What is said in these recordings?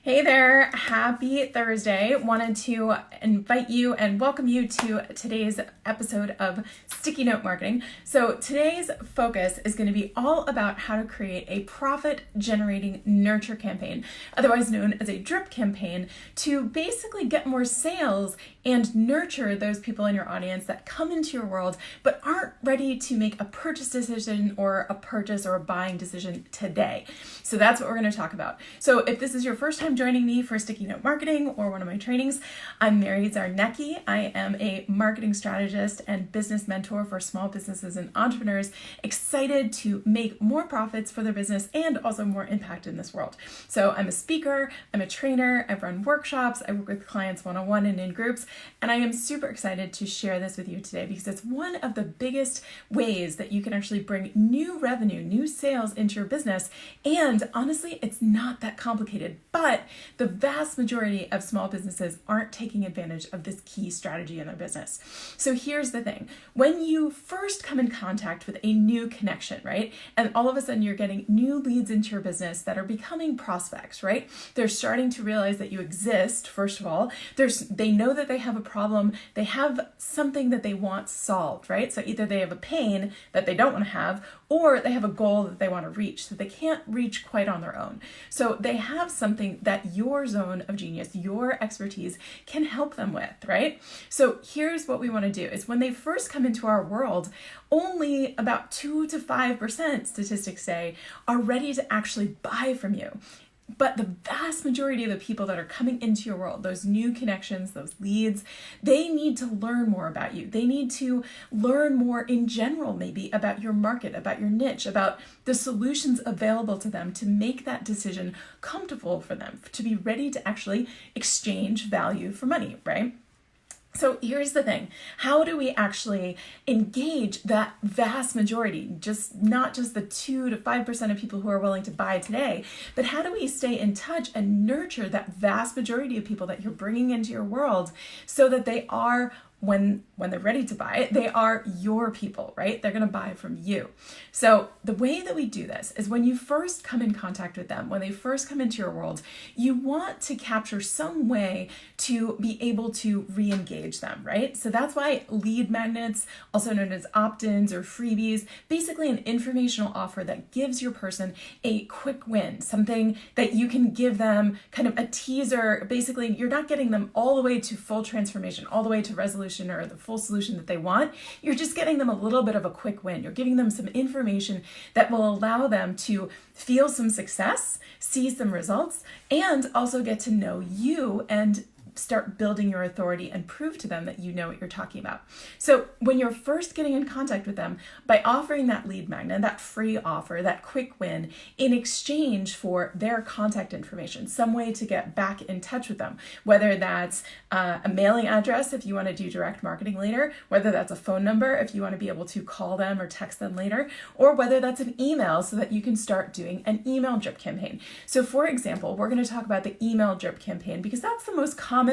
Hey there, happy Thursday. Wanted to invite you and welcome you to today's episode of Sticky Note Marketing. So today's focus is going to be all about how to create a profit-generating nurture campaign, otherwise known as a drip campaign, to basically get more sales and nurture those people in your audience that come into your world but aren't ready to make a purchase decision or a purchase or a buying decision today. So that's what we're going to talk about. So if this is your first time joining me for Sticky Note Marketing or one of my trainings, I'm Mary Czarnecki. I am a marketing strategist and business mentor for small businesses and entrepreneurs excited to make more profits for their business and also more impact in this world. So I'm a speaker, I'm a trainer, I run workshops, I work with clients one-on-one and in groups, and I am super excited to share this with you today because it's one of the biggest ways that you can actually bring new revenue, new sales into your business. And honestly, it's not that complicated, but the vast majority of small businesses aren't taking advantage of this key strategy in their business. So here's the thing. When you first come in contact with a new connection, right? And all of a sudden you're getting new leads into your business that are becoming prospects, right? They're starting to realize that you exist, first of all. They know that they have a problem. They have something that they want solved, right? So either they have a pain that they don't want to have, or they have a goal that they want to reach that they can't reach quite on their own. So they have something that your zone of genius, your expertise can help them with, right? So here's what we want to do is when they first come into our world, only about 2 to 5%, statistics say, are ready to actually buy from you. But the vast majority of the people that are coming into your world, those new connections, those leads, they need to learn more about you. They need to learn more in general, maybe about your market, about your niche, about the solutions available to them to make that decision comfortable for them, to be ready to actually exchange value for money, right? So here's the thing. How do we actually engage that vast majority, not just the 2 to 5% of people who are willing to buy today, but how do we stay in touch and nurture that vast majority of people that you're bringing into your world so that they are, when they're ready to buy it, they are your people, right? They're going to buy from you. So the way that we do this is when you first come in contact with them, when they first come into your world, you want to capture some way to be able to re-engage them, right? So that's why lead magnets, also known as opt-ins or freebies, basically an informational offer that gives your person a quick win, something that you can give them kind of a teaser. Basically, you're not getting them all the way to full transformation, all the way to resolution or the full solution that they want. You're just getting them a little bit of a quick win. You're giving them some information that will allow them to feel some success, see some results, and also get to know you and start building your authority and prove to them that you know what you're talking about. So when you're first getting in contact with them, by offering that lead magnet, that free offer, that quick win, in exchange for their contact information, some way to get back in touch with them, whether that's a mailing address if you want to do direct marketing later, whether that's a phone number if you want to be able to call them or text them later, or whether that's an email so that you can start doing an email drip campaign. So for example, we're going to talk about the email drip campaign because that's the most common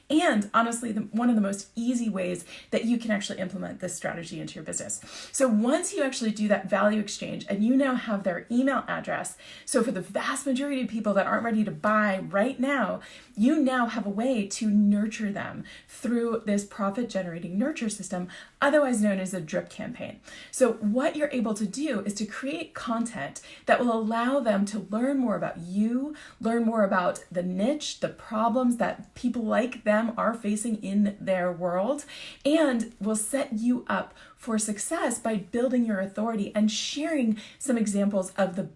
and honestly one of the most easy ways that you can actually implement this strategy into your business. So once you actually do that value exchange and you now have their email address, so for the vast majority of people that aren't ready to buy right now, you now have a way to nurture them through this profit generating nurture system, otherwise known as a drip campaign. So what you're able to do is to create content that will allow them to learn more about you, learn more about the niche, the problems that people like them are facing in their world, and will set you up for success by building your authority and sharing some examples of the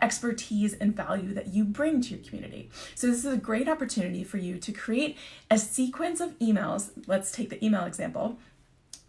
expertise and value that you bring to your community. So this is a great opportunity for you to create a sequence of emails. Let's take the email example,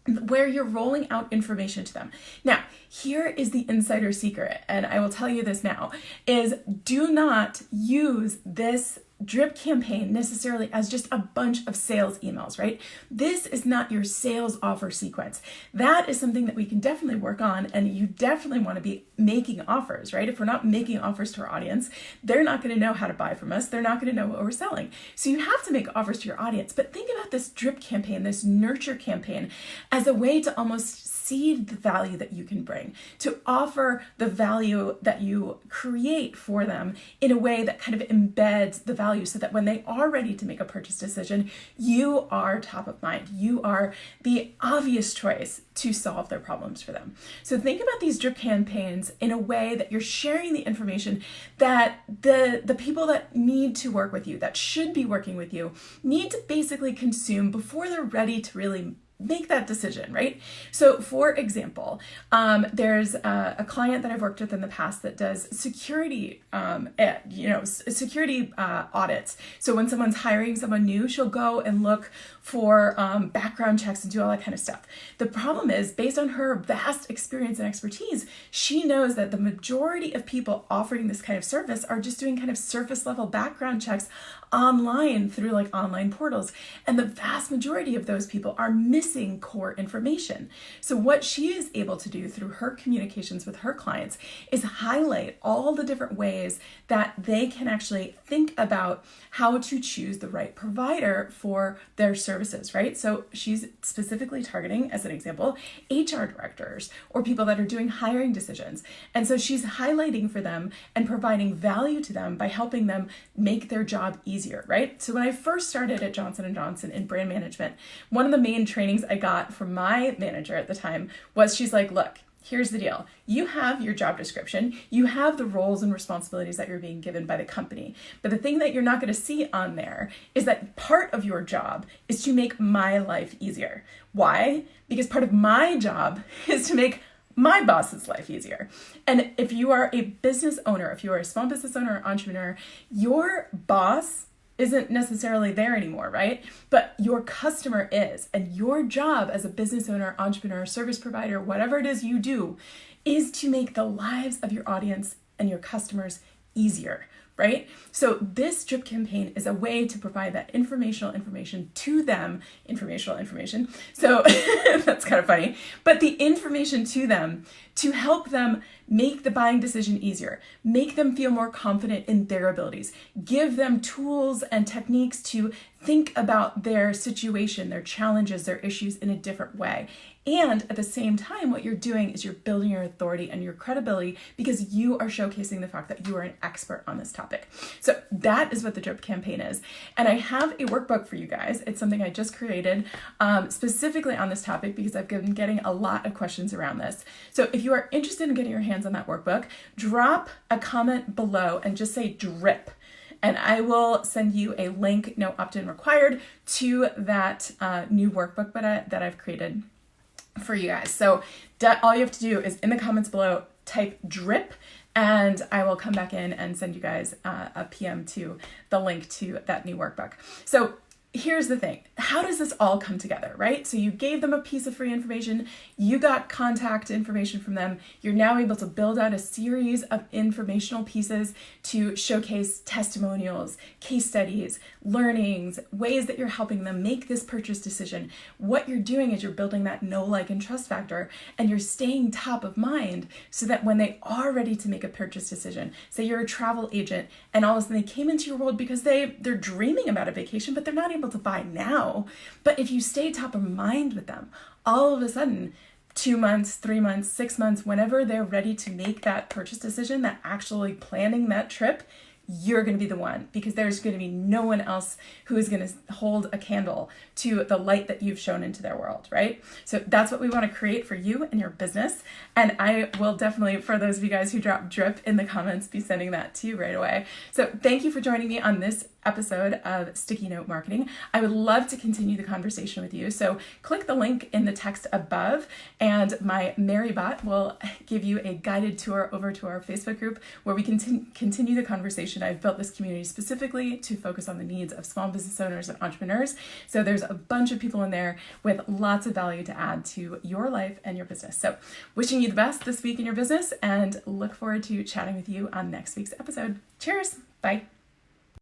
where you're rolling out information to them. Now, here is the insider secret, and I will tell you this now, is do not use this drip campaign necessarily as just a bunch of sales emails, right? This is not your sales offer sequence. That is something that we can definitely work on, and you definitely want to be making offers, right? If we're not making offers to our audience, they're not going to know how to buy from us. They're not going to know what we're selling. So you have to make offers to your audience, but think about this drip campaign, this nurture campaign, as a way to almost seed the value that you can bring, to offer the value that you create for them in a way that kind of embeds the value so that when they are ready to make a purchase decision, you are top of mind. You are the obvious choice to solve their problems for them. So think about these drip campaigns in a way that you're sharing the information that the people that need to work with you, that should be working with you, need to basically consume before they're ready to really make that decision, right? So for example, there's a client that I've worked with in the past that does security, security audits. So when someone's hiring someone new, she'll go and look for background checks and do all that kind of stuff. The problem is, based on her vast experience and expertise, she knows that the majority of people offering this kind of service are just doing kind of surface level background checks online through like online portals. And the vast majority of those people are missing core information. So what she is able to do through her communications with her clients is highlight all the different ways that they can actually think about how to choose the right provider for their services, right? So she's specifically targeting, as an example, HR directors or people that are doing hiring decisions. And so she's highlighting for them and providing value to them by helping them make their job easier, right? So when I first started at Johnson & Johnson in brand management, one of the main trainings I got from my manager at the time was, she's like, look, here's the deal. You have your job description, you have the roles and responsibilities that you're being given by the company. But the thing that you're not going to see on there is that part of your job is to make my life easier. Why? Because part of my job is to make my boss's life easier. And if you are a business owner, if you are a small business owner or entrepreneur, your boss isn't necessarily there anymore, right? But your customer is. And your job as a business owner, entrepreneur, service provider, whatever it is you do, is to make the lives of your audience and your customers easier, right? So this drip campaign is a way to provide that information to them, information. So that's kind of funny, but the information to them to help them make the buying decision easier, make them feel more confident in their abilities, give them tools and techniques to think about their situation, their challenges, their issues in a different way. And at the same time, what you're doing is you're building your authority and your credibility because you are showcasing the fact that you are an expert on this topic. So that is what the drip campaign is. And I have a workbook for you guys. It's something I just created specifically on this topic because I've been getting a lot of questions around this. So if you are interested in getting your hands on that workbook, drop a comment below and just say drip. And I will send you a link, no opt-in required, to that new workbook that I've created for you guys. So all you have to do is in the comments below, type drip, and I will come back in and send you guys a PM to the link to that new workbook. So here's the thing. How does this all come together, right? So you gave them a piece of free information, you got contact information from them, you're now able to build out a series of informational pieces to showcase testimonials, case studies, learnings, ways that you're helping them make this purchase decision. What you're doing is you're building that know, like, and trust factor, and you're staying top of mind so that when they are ready to make a purchase decision, say you're a travel agent and all of a sudden they came into your world because they're dreaming about a vacation, but they're not able to buy now. But if you stay top of mind with them, all of a sudden, 2 months, 3 months, 6 months, whenever they're ready to make that purchase decision, that actually planning that trip, you're going to be the one, because there's going to be no one else who is going to hold a candle to the light that you've shown into their world, right? So that's what we want to create for you and your business. And I will definitely, for those of you guys who drop drip in the comments, be sending that to you right away. So thank you for joining me on this episode of Sticky Note Marketing. I would love to continue the conversation with you. So click the link in the text above, and my Marybot will give you a guided tour over to our Facebook group where we can continue the conversation. I've built this community specifically to focus on the needs of small business owners and entrepreneurs. So there's a bunch of people in there with lots of value to add to your life and your business. So wishing you the best this week in your business, and look forward to chatting with you on next week's episode. Cheers. Bye.